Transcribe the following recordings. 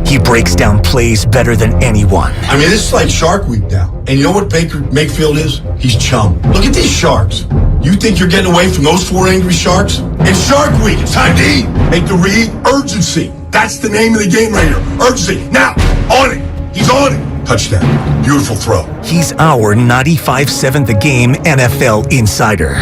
He breaks down plays better than anyone. I mean, this is like Shark Week now. And you know what Baker Mayfield is? He's chum. Look at these sharks. You think you're getting away from those 4 angry sharks? It's Shark Week. It's time to eat. Make the read urgency. That's the name of the game right here. Urgency. Now, on it. He's on it. Touchdown. Beautiful throw. He's our 95.7 The Game NFL insider,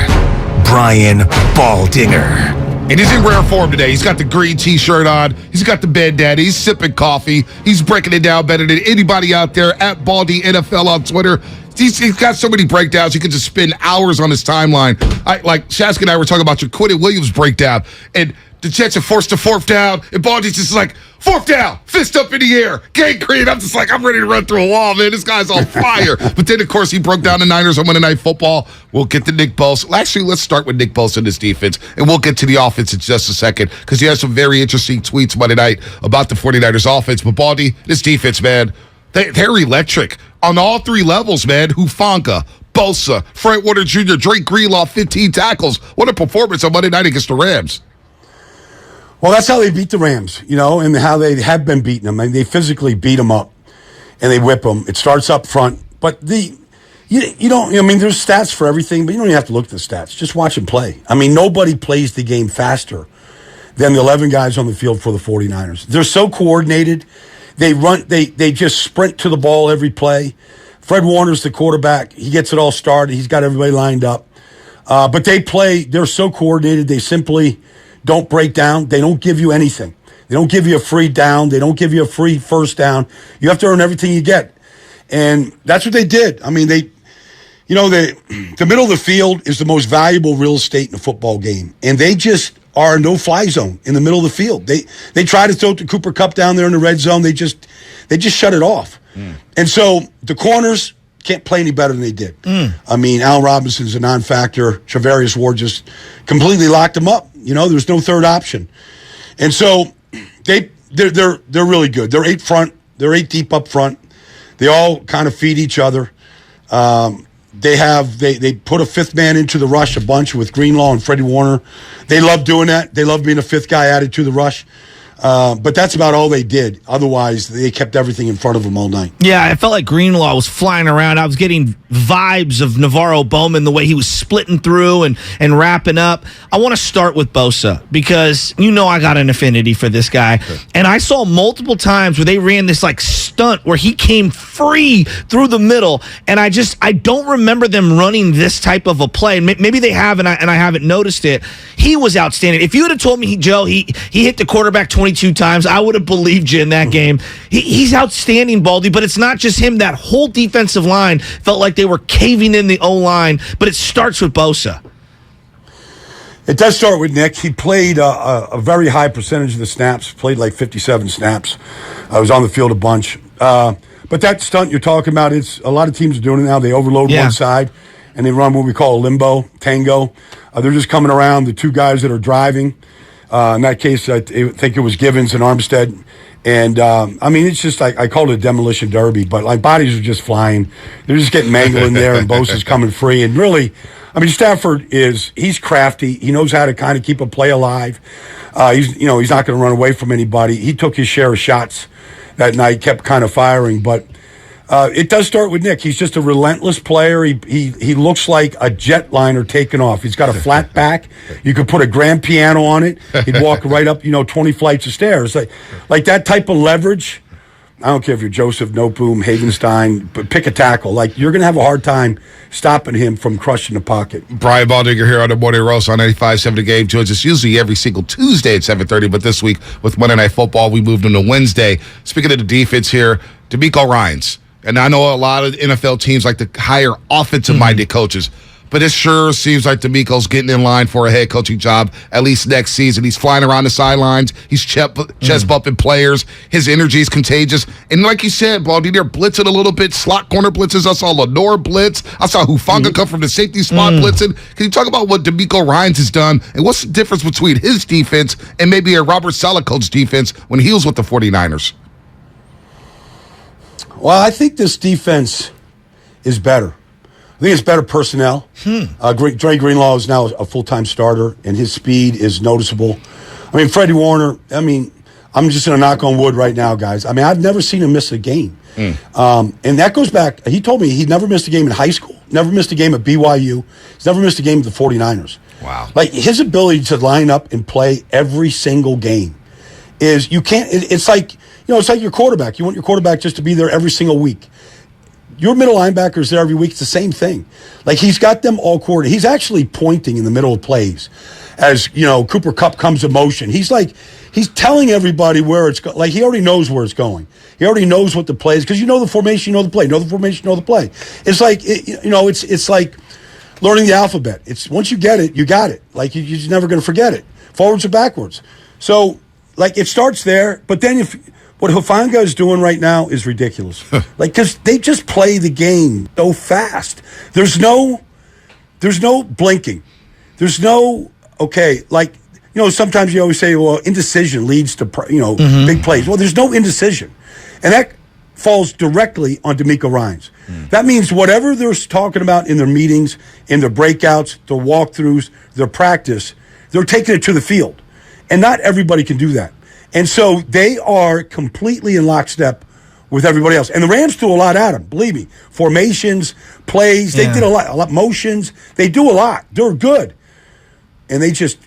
Brian Baldinger. And he's in rare form today. He's got the green T-shirt on. He's got the bed daddy. He's sipping coffee. He's breaking it down better than anybody out there at Baldy NFL on Twitter. He's got so many breakdowns. He could just spend hours on his timeline. Like Shaska and I were talking about your Quentin Williams breakdown. And the Jets are forced to 4th down. And Baldy's just like, 4th down, fist up in the air, gang green. I'm just like, I'm ready to run through a wall, man. This guy's on fire. But then, of course, he broke down the Niners on Monday Night Football. We'll get to Nick Bosa. Actually, let's start with Nick Bosa and his defense, and we'll get to the offense in just a second because he has some very interesting tweets Monday night about the 49ers offense. But, Baldy, this defense, man, they're electric on all 3 levels, man. Hufanga, Bosa, Frank Warner Jr., Drake Greenlaw, 15 tackles. What a performance on Monday night against the Rams. Well, that's how they beat the Rams, and how they have been beating them. I mean, they physically beat them up, and they whip them. It starts up front. But there's stats for everything, but you don't even have to look at the stats. Just watch them play. I mean, nobody plays the game faster than the 11 guys on the field for the 49ers. They're so coordinated. They run. They just sprint to the ball every play. Fred Warner's the quarterback. He gets it all started. He's got everybody lined up. But they're so coordinated. They simply don't break down. They don't give you anything. They don't give you a free down. They don't give you a free first down. You have to earn everything you get. And that's what they did. I mean, the middle of the field is the most valuable real estate in a football game. And they just are a no-fly zone in the middle of the field. They try to throw it to Cooper Kupp down there in the red zone. They just shut it off. And so the corners can't play any better than they did. I mean, Allen Robinson's a non-factor. Travarius Ward just completely locked them up. There's no third option. And so they're really good. They're 8 front. They're 8 deep up front. They all kind of feed each other. They put a 5th man into the rush a bunch with Greenlaw and Freddie Warner. They love doing that. They love being a 5th guy added to the rush. But that's about all they did. Otherwise, they kept everything in front of them all night. Yeah, I felt like Greenlaw was flying around. I was getting vibes of Navarro Bowman, the way he was splitting through and wrapping up. I want to start with Bosa because I got an affinity for this guy. Sure. And I saw multiple times where they ran this like stunt where he came free through the middle. And I don't remember them running this type of a play. Maybe they have, and I haven't noticed it. He was outstanding. If you would have told me, Joe, he hit the quarterback 22 times, I would have believed you in that game. He's outstanding, Baldy, but it's not just him. That whole defensive line felt like they were caving in the O-line, but it starts with Bosa. It does start with Nick. He played a very high percentage of the snaps, played like 57 snaps. I was on the field a bunch. But that stunt you're talking about, it's a lot of teams are doing it now. They overload one side, and they run what we call a limbo, tango. They're just coming around the 2 guys that are driving. In that case, I think it was Givens and Armstead. And, it's just like, I called it a demolition derby, but like bodies are just flying. They're just getting mangled in there, and Bosa's coming free. And really, Stafford he's crafty. He knows how to kind of keep a play alive. He's not going to run away from anybody. He took his share of shots that night, kept kind of firing. But it does start with Nick. He's just a relentless player. He looks like a jetliner taking off. He's got a flat back. You could put a grand piano on it. He'd walk right up, 20 flights of stairs. Like that type of leverage. I don't care if you're Joseph Noteboom, Havenstein, but pick a tackle. Like, you're going to have a hard time stopping him from crushing the pocket. Brian Baldinger here on the Morning Roast on 95.7 The Game. Joins us usually every single Tuesday at 7:30, but this week with Monday Night Football, we moved him to Wednesday. Speaking of the defense here, DeMeco Ryans. And I know a lot of NFL teams like to hire offensive-minded coaches. But it sure seems like DeMeco's getting in line for a head coaching job, at least next season. He's flying around the sidelines. He's chest bumping players. His energy is contagious. And like you said, Baldy, they're blitzing a little bit. Slot corner blitzes. I saw Lenore blitz. I saw Hufanga come from the safety spot blitzing. Can you talk about what DeMeco Ryans has done and what's the difference between his defense and maybe a Robert Saleh coach defense when he was with the 49ers? Well, I think this defense is better. I think it's better personnel. Dre Greenlaw is now a full-time starter, and his speed is noticeable. Freddie Warner, I'm just going to knock on wood right now, guys. I mean, I've never seen him miss a game. And that goes back, he told me he never missed a game in high school, never missed a game at BYU, he's never missed a game with the 49ers. Wow. Like, his ability to line up and play every single game is, you can't, it's like, it's like your quarterback. You want your quarterback just to be there every single week. Your middle linebacker is there every week. It's the same thing. Like, he's got them all coordinated. He's actually pointing in the middle of plays as, Cooper Kupp comes in motion. He's telling everybody where it's going. Like, he already knows where it's going. He already knows what the play is because you know the formation, you know the play. Know the formation, you know the play. It's like, it's like learning the alphabet. It's once you get it, you got it. Like, you're just never going to forget it, forwards or backwards. So, like, it starts there, but then what Hufanga is doing right now is ridiculous. Like, because they just play the game so fast. There's no blinking. There's no, sometimes you always say, well, indecision leads to, big plays. Well, there's no indecision. And that falls directly on D'Amico Ryans. That means whatever they're talking about in their meetings, in their breakouts, their walkthroughs, their practice, they're taking it to the field. And not everybody can do that. And so they are completely in lockstep with everybody else. And the Rams do a lot at them, believe me. Formations, plays, they did a lot, motions. They do a lot. They're good. And they just,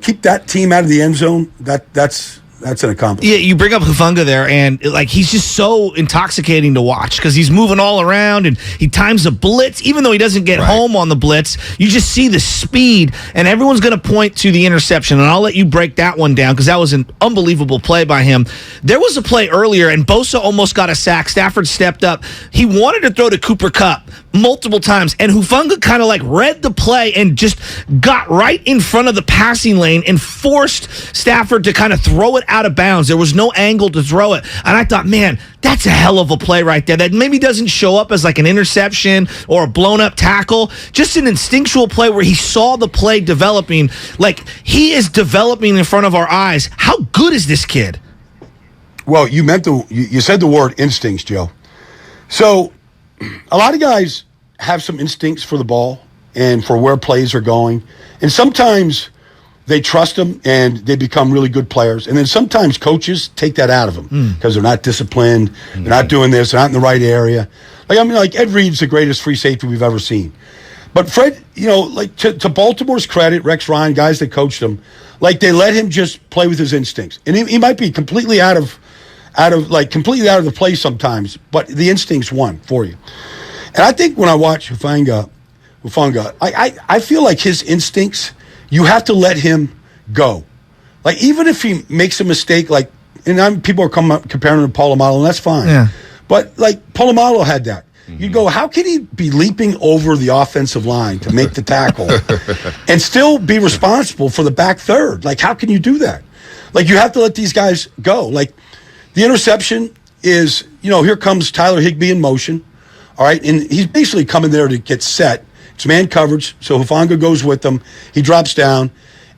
keep that team out of the end zone. That's an accomplishment. Yeah, you bring up Hufanga there, and he's just so intoxicating to watch because he's moving all around and he times the blitz. Even though he doesn't get home on the blitz, you just see the speed, and everyone's going to point to the interception. And I'll let you break that one down because that was an unbelievable play by him. There was a play earlier, and Bosa almost got a sack. Stafford stepped up. He wanted to throw to Cooper Kupp multiple times, and Hufanga kind of read the play and just got right in front of the passing lane and forced Stafford to kind of throw it out of bounds. There was no angle to throw it. And I thought, man, that's a hell of a play right there. That maybe doesn't show up as an interception or a blown up tackle. Just an instinctual play where he saw the play developing. He is developing in front of our eyes. How good is this kid? Well, you said the word instincts, Joe. So a lot of guys have some instincts for the ball and for where plays are going. And sometimes they trust them and they become really good players. And then sometimes coaches take that out of them because they're not disciplined, they're not doing this, they're not in the right area. Ed Reed's the greatest free safety we've ever seen. But Fred, to Baltimore's credit, Rex Ryan, guys that coached him, they let him just play with his instincts. And he might be completely out of the play sometimes, but the instincts won for you. And I think when I watch Hufanga, I feel like his instincts, you have to let him go. Even if he makes a mistake, people are comparing him to Polamalu, and that's fine. Yeah. But Polamalu had that. You go, how can he be leaping over the offensive line to make the tackle and still be responsible for the back third? How can you do that? You have to let these guys go. The interception is, here comes Tyler Higbee in motion. All right. And he's basically coming there to get set. It's man coverage. So Hufanga goes with them. He drops down.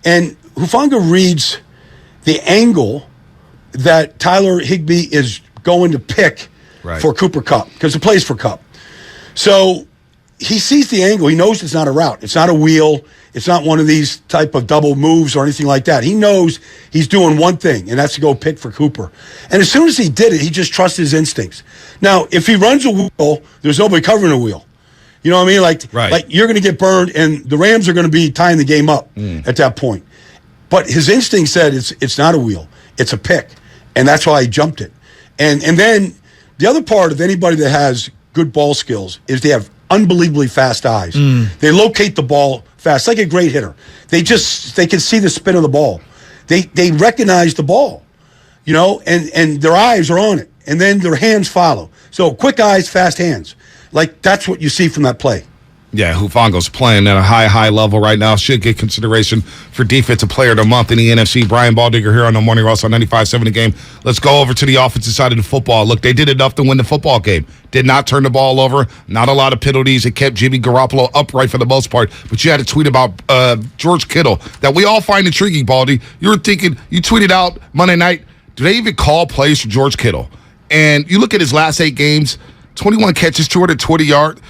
And Hufanga reads the angle that Tyler Higbee is going to pick for Cooper Kupp because the play's for Kupp. So he sees the angle. He knows it's not a route. It's not a wheel. It's not one of these type of double moves or anything like that. He knows he's doing one thing, and that's to go pick for Cooper. And as soon as he did it, he just trusts his instincts. Now, if he runs a wheel, there's nobody covering a wheel. You know what I mean? You're going to get burned, and the Rams are going to be tying the game up at that point. But his instinct said it's not a wheel. It's a pick. And that's why he jumped it. And then the other part of anybody that has good ball skills is they have unbelievably fast eyes. They locate the ball fast, like a great hitter. They can see the spin of the ball. They recognize the ball, and their eyes are on it. And then their hands follow. So quick eyes, fast hands. That's what you see from that play. Yeah, Hufango's playing at a high level right now. Should get consideration for Defensive Player of the Month in the NFC. Brian Baldinger here on the Morning Rush on 95.7 The Game. Let's go over to the offensive side of the football. Look, they did enough to win the football game. Did not turn the ball over. Not a lot of penalties. It kept Jimmy Garoppolo upright for the most part. But you had a tweet about George Kittle that we all find intriguing, Baldy. You tweeted out Monday night, do they even call plays for George Kittle? And you look at his last 8 games, 21 catches, 220 yards,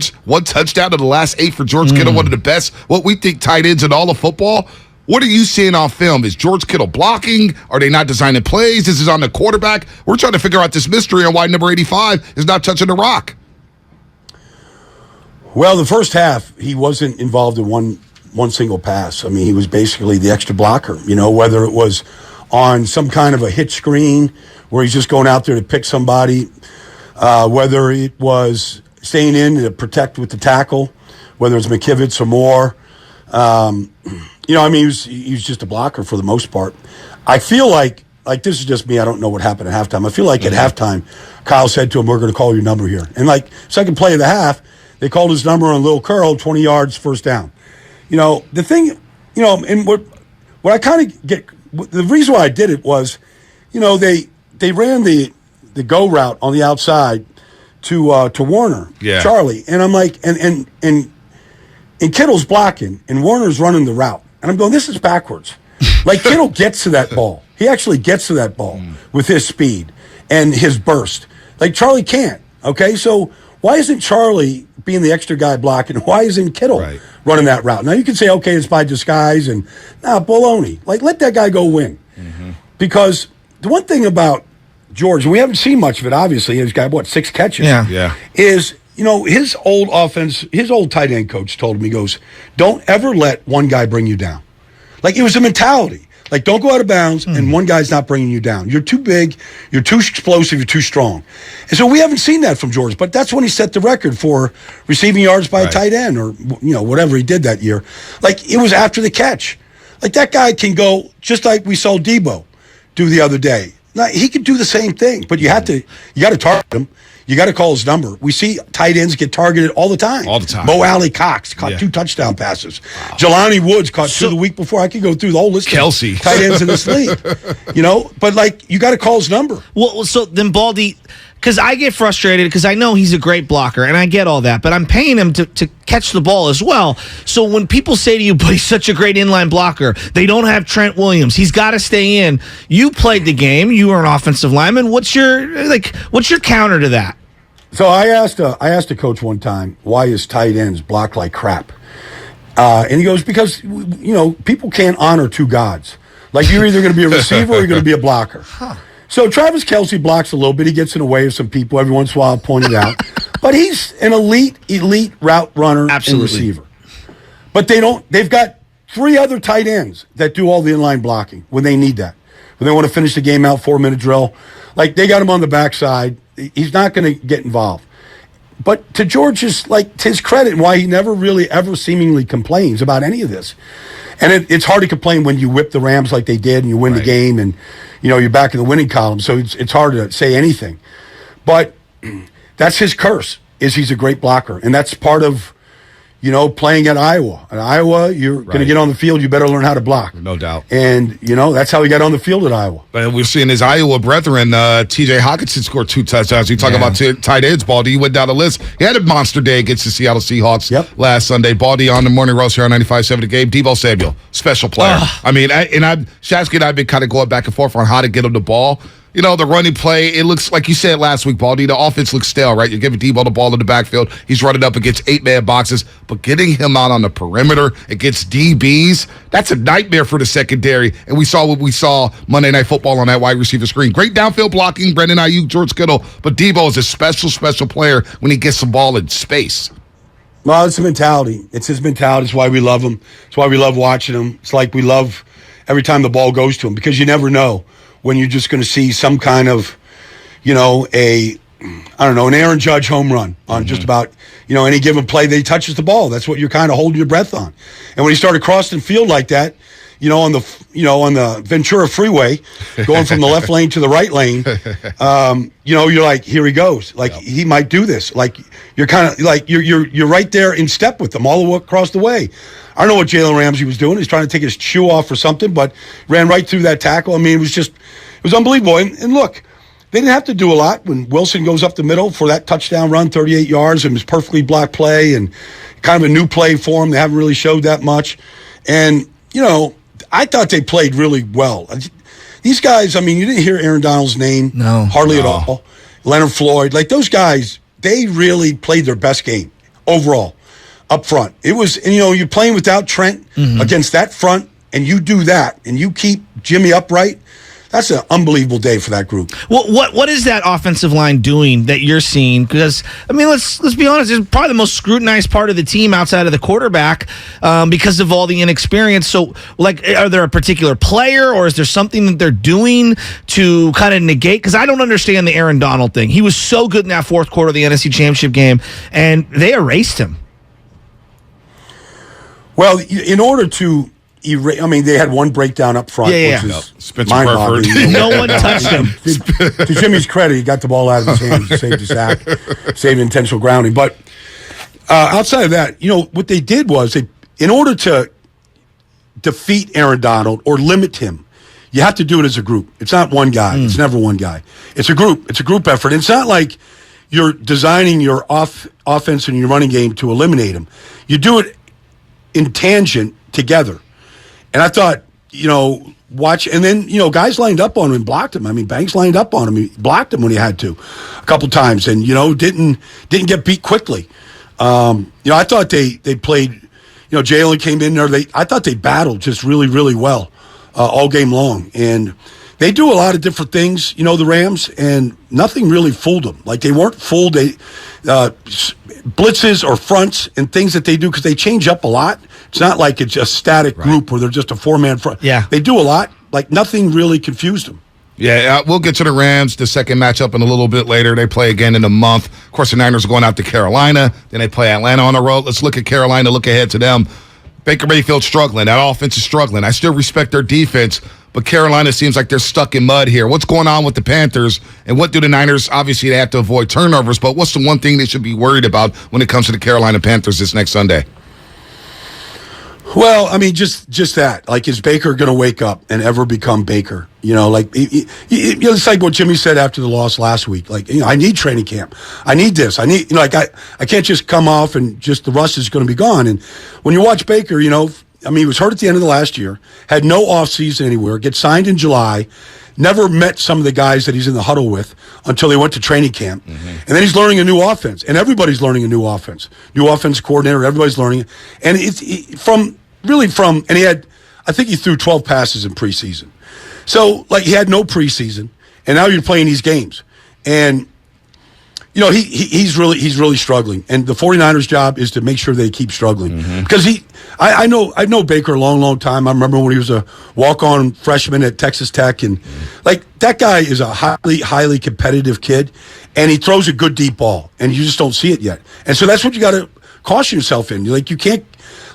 1 touchdown in the last 8 for George Kittle, one of the best, what we think, tight ends in all of football. What are you seeing on film? Is George Kittle blocking? Are they not designing plays? Is it on the quarterback? We're trying to figure out this mystery on why number 85 is not touching the rock. Well, the first half, he wasn't involved in one single pass. I mean, he was basically the extra blocker, whether it was on some kind of a hit screen where he's just going out there to pick somebody, whether it was staying in to protect with the tackle, whether it's McKivitz or Moore. He was just a blocker for the most part. I feel like this is just me. I don't know what happened at halftime. I feel like at halftime, Kyle said to him, "We're going to call your number here." And second play of the half, they called his number on Lil Curl, 20 yards, first down. The thing, and what I kind of get, the reason why I did it was, they ran the go route on the outside to Warner, Charlie, and I'm like, and Kittle's blocking, and Warner's running the route, and I'm going, this is backwards. Kittle gets to that ball. He actually gets to that ball with his speed and his burst. Charlie can't. Okay, so why isn't Charlie being the extra guy blocking? Why isn't Kittle running that route? Now, you can say, okay, it's by disguise, and baloney. Let that guy go win. Mm-hmm. Because the one thing about George, and we haven't seen much of it, obviously, he's got, 6 catches? Yeah. Is, his old offense, his old tight end coach told him, he goes, don't ever let one guy bring you down. It was a mentality. Don't go out of bounds, and one guy's not bringing you down. You're too big, you're too explosive, you're too strong. And so we haven't seen that from George, but that's when he set the record for receiving yards by a tight end or, whatever he did that year. It was after the catch. That guy can go just like we saw Debo do the other day. Now, he could do the same thing, but you got to target him. You got to call his number. We see tight ends get targeted all the time. Mo Alley Cox caught 2 touchdown passes. Wow. Jelani Woods caught 2 the week before. I could go through the whole list Kelsey. of tight ends in this league. But you got to call his number. Well, so then Baldy, because I get frustrated because I know he's a great blocker, and I get all that, but I'm paying him to catch the ball as well. So when people say to you, but he's such a great inline blocker, they don't have Trent Williams. He's got to stay in. You played the game. You were an offensive lineman. What's your counter to that? So I asked a coach one time, why his tight ends block like crap? And he goes, because, people can't honor 2 gods. You're either going to be a receiver or you're going to be a blocker. So Travis Kelce blocks a little bit. He gets in the way of some people every once in a while, pointed out. But he's an elite route runner and receiver. But they've got 3 other tight ends that do all the inline blocking when they need that. When they want to finish the game out, 4-minute drill. They got him on the backside. He's not going to get involved. But to George's, to his credit, and why he never really ever seemingly complains about any of this. And it's hard to complain when you whip the Rams like they did and you win the game and, you're back in the winning column. So it's hard to say anything. But that's his curse, is he's a great blocker. And that's part of, playing at Iowa. At Iowa, you're going to get on the field, you better learn how to block. No doubt. And, that's how he got on the field at Iowa. But we're seeing his Iowa brethren, T.J. Hawkinson scored 2 touchdowns. You talk about tight ends, Baldy. You went down the list. He had a monster day against the Seattle Seahawks last Sunday. Baldy on the morning roast here on 95.7 The Game. Deebo Samuel, special player. Shasky and I have been kind of going back and forth on how to get him the ball. The running play, it looks like you said last week, Baldy, the offense looks stale, right? You're giving Debo the ball in the backfield. He's running up against 8-man boxes, but getting him out on the perimeter against DBs, that's a nightmare for the secondary. And we saw what we saw Monday Night Football on that wide receiver screen. Great downfield blocking, Brendan Ayuk, George Kittle, but Debo is a special player when he gets the ball in space. Well, it's a mentality. It's his mentality. It's why we love him. It's why we love watching him. It's like we love every time the ball goes to him, because you never know when you're just going to see some kind of, an Aaron Judge home run on just about, any given play that he touches the ball. That's what you're kind of holding your breath on. And when he started crossing field like that, on the Ventura Freeway, going from the left lane to the right lane, you're like, here he goes. He might do this. You're kind of you're right there in step with them all the way across the way. I don't know what Jalen Ramsey was doing. He's trying to take his shoe off or something, but ran right through that tackle. I mean, it was unbelievable. And look, they didn't have to do a lot when Wilson goes up the middle for that touchdown run, 38 yards, and it was perfectly blocked play and kind of a new play for them. They haven't really showed that much. And, I thought they played really well. These guys, you didn't hear Aaron Donald's name hardly at all. Leonard Floyd, those guys, they really played their best game overall up front. It was, you're playing without Trent against that front and you do that, and you keep Jimmy upright, that's an unbelievable day for that group. Well, what is that offensive line doing that you're seeing? Because I mean, let's be honest, it's probably the most scrutinized part of the team outside of the quarterback because of all the inexperience. So, like, are there a particular player, or is there something that they're doing to kind of negate? Because I don't understand the Aaron Donald thing. He was so good in that fourth quarter of the NFC Championship game, and they erased him. Well, in order to I mean, they had one breakdown up front, which is Spencer mind-boggling. No one touched him. To Jimmy's credit, he got the ball out of his hands, saved the sack, saved intentional grounding. But outside of that, what they did was, in order to defeat Aaron Donald or limit him, you have to do it as a group. It's not one guy. It's never one guy. It's a group. It's a group effort. It's not like you're designing your offense and your running game to eliminate him. You do it in tangent together. And I thought, watch, and then, guys lined up on him and blocked him. I mean, Banks lined up on him. He blocked him when he had to a couple times and, didn't get beat quickly. I thought they played, Jalen came in there. I thought they battled just really, really well all game long. And they do a lot of different things, the Rams, and nothing really fooled them. Like, they weren't fooled. Blitzes or fronts and things that they do, because they change up a lot. It's not like it's a static group where they're just a four-man front. Yeah. They do a lot. Like, nothing really confused them. Yeah, we'll get to the Rams, the second matchup, in a little bit later. They play again in a month. Of course, the Niners are going out to Carolina. Then they play Atlanta on the road. Let's look at Carolina, look ahead to them. Baker Mayfield's struggling. That offense is struggling. I still respect their defense, but Carolina seems like they're stuck in mud here. What's going on with the Panthers, and what do the Niners? Obviously, they have to avoid turnovers, but what's the one thing they should be worried about when it comes to the Carolina Panthers this next Sunday? Well, I mean, just that. Like, is Baker going to wake up and ever become Baker? It's like what Jimmy said after the loss last week. Like, I need training camp. I need this. I need, I can't just come off and just the rust is going to be gone. And when you watch Baker, he was hurt at the end of the last year, had no offseason anywhere, gets signed in July, never met some of the guys that he's in the huddle with until they went to training camp. Mm-hmm. And then he's learning a new offense, and everybody's learning a new offense. New offense coordinator, everybody's learning it. And and he had, I think he threw 12 passes in preseason. So, he had no preseason, and now you're playing these games. And, he's really struggling. And the 49ers' job is to make sure they keep struggling. Mm-hmm. Because I've known Baker a long, long time. I remember when he was a walk-on freshman at Texas Tech. And, that guy is a highly, highly competitive kid, and he throws a good deep ball, and you just don't see it yet. And so that's what you got to caution yourself in. You can't,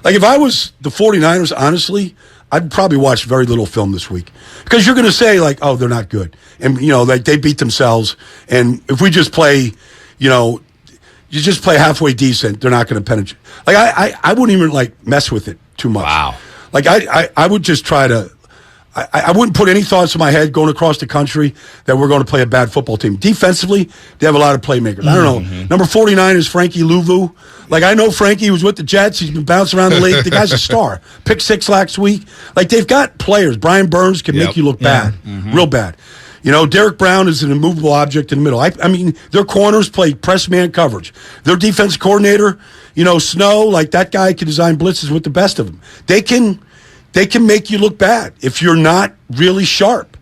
if I was the 49ers, honestly, I'd probably watch very little film this week, because you're going to say, oh, they're not good. And, they beat themselves. And if we just play, you just play halfway decent, they're not going to penetrate. I wouldn't even, mess with it too much. Wow. I would just try to, I wouldn't put any thoughts in my head going across the country that we're going to play a bad football team. Defensively, they have a lot of playmakers. Mm-hmm. I don't know. Number 49 is Frankie Louvu. I know Frankie was with the Jets. He's been bouncing around the league. The guy's a star. Pick 6 last week. They've got players. Brian Burns can make you look bad, real bad. Derek Brown is an immovable object in the middle. I mean, their corners play press man coverage. Their defense coordinator, Snow, that guy can design blitzes with the best of them. They can make you look bad if you're not really sharp.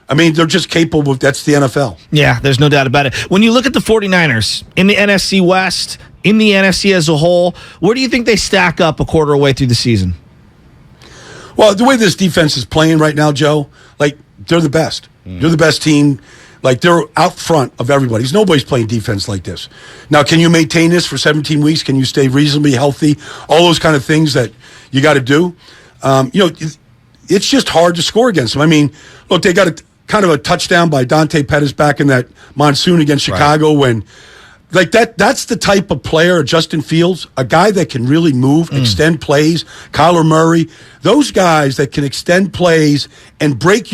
I mean, they're just capable of, that's the NFL. Yeah, there's no doubt about it. When you look at the 49ers in the NFC West, in the NFC as a whole, where do you think they stack up a quarter away through the season? Well, the way this defense is playing right now, Joe, they're the best. They're the best team. They're out front of everybody. Nobody's playing defense like this. Now, can you maintain this for 17 weeks? Can you stay reasonably healthy? All those kind of things that you got to do. It's just hard to score against them. I mean, look, they got kind of a touchdown by Dante Pettis back in that monsoon against Chicago when, that's the type of player, Justin Fields, a guy that can really move, extend plays, Kyler Murray, those guys that can extend plays and break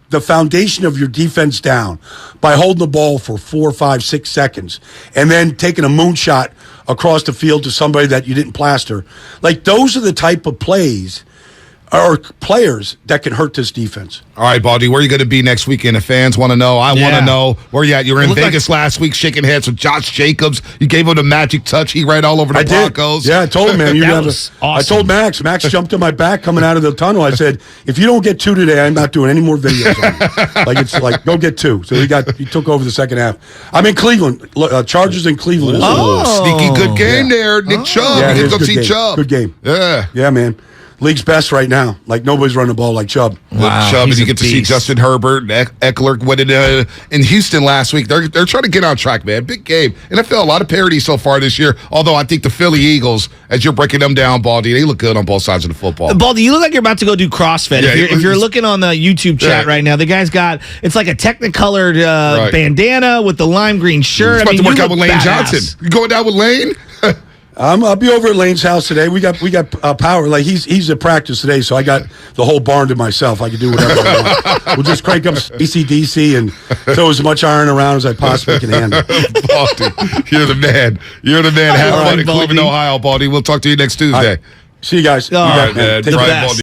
the foundation of your defense down by holding the ball for 4, 5, 6 seconds and then taking a moonshot across the field to somebody that you didn't plaster. Those are the type of plays or players that can hurt this defense. All right, Baldy, where are you going to be next weekend? The fans want to know. I want to know where you at. You were in Vegas last week shaking heads with Josh Jacobs. You gave him the magic touch. He ran all over the Broncos. Yeah, I told him, man. Awesome. I told Max. Max jumped in my back coming out of the tunnel. I said, if you don't get 2 today, I'm not doing any more videos on it. It's like, go get 2. So he took over the second half. I'm in Cleveland. Chargers in Cleveland. Sneaky good game there. Nick Chubb. Yeah, You it get is to good see game. Chubb. Good game. Yeah. Yeah, man. League's best right now. Like, nobody's running the ball like Chubb. Wow, Chubb, and he's you a get to see beast. Justin Herbert, Eckler went in Houston last week. They're trying to get on track, man. Big game. NFL, a lot of parity so far this year. Although I think the Philly Eagles, as you're breaking them down, Baldy, they look good on both sides of the football. Baldy, you look like you're about to go do CrossFit. Yeah, if you're looking on the YouTube chat right now, the guy's got it's like a Technicolored bandana with the lime green shirt. He's about to work out with Lane badass. Johnson. You going down with Lane? I'll be over at Lane's house today. We got power. Like he's at practice today, so I got the whole barn to myself. I can do whatever I want. We'll just crank up ACDC and throw as much iron around as I possibly can handle. Baldy, you're the man. You're the man. Have fun in Cleveland, Ohio, Baldy. We'll talk to you next Tuesday. See you guys. All right, man. The Brian best. Baldy.